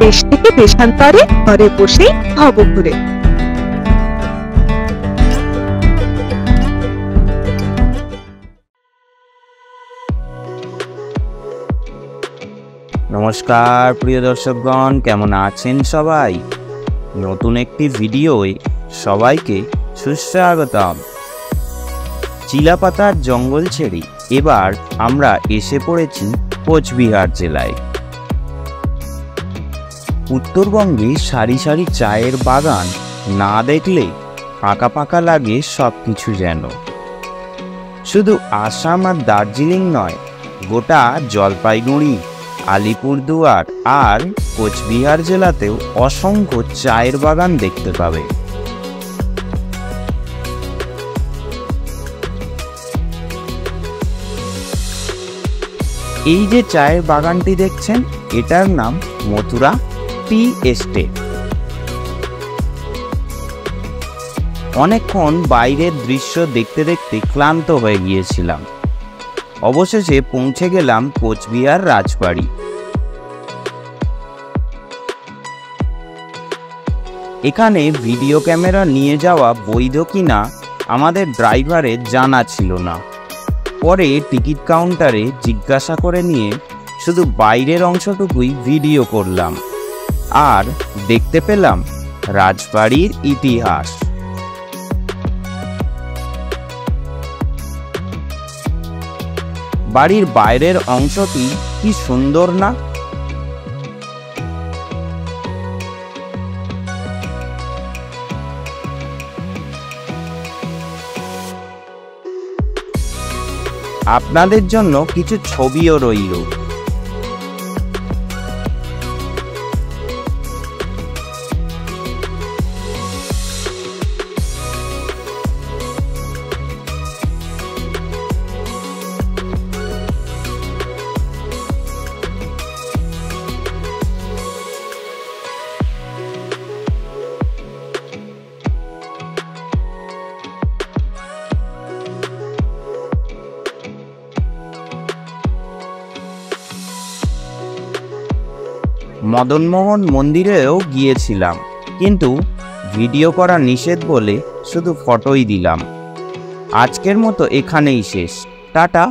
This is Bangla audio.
দেশ থেকে দেশান্তরে ঘরে বসেই হব ঘুরে। নমস্কার প্রিয় দর্শকগণ, কেমন আছেন সবাই? নতুন একটি ভিডিওয় সবাইকে সুস্বাগতম। চিলাপাতার জঙ্গল ছেড়ে এবার আমরা এসে পড়েছি কোচবিহার জেলায়। উত্তরবঙ্গে সারি সারি চায়ের বাগান না দেখলে ফাঁকা ফাঁকা লাগে সবকিছু যেন। শুধু আসাম আর দার্জিলিং নয়, গোটা জলপাইগুড়ি, আলিপুরদুয়ার আর কোচবিহার জেলাতেও অসংখ্য চায়ের বাগান দেখতে পাবে। এই যে চায়ের বাগানটি দেখছেন, এটার নাম মথুরা টি এস্টেট। অনেকক্ষণ বাইরের দৃশ্য দেখতে দেখতে ক্লান্ত হয়ে গিয়েছিলাম। অবশেষে পৌঁছে গেলাম কোচবিহার রাজবাড়ি। এখানে ভিডিও ক্যামেরা নিয়ে যাওয়া বৈধ কিনা আমাদের ড্রাইভারের জানা ছিল না। পরে টিকিট কাউন্টারে জিজ্ঞাসা করে নিয়ে শুধু বাইরের অংশটুকুই ভিডিও করলাম আর দেখতে পেলাম রাজবাড়ির ইতিহাস। বাড়ির বাইরের অংশটি কি সুন্দর না? আপনাদের জন্য কিছু ছবিও রইল। মদনমোহন মন্দিরেও গিয়েছিলাম, কিন্তু ভিডিও করা নিষেধ বলে শুধু ফটোই দিলাম। আজকের মতো এখানেই শেষ। টাটা।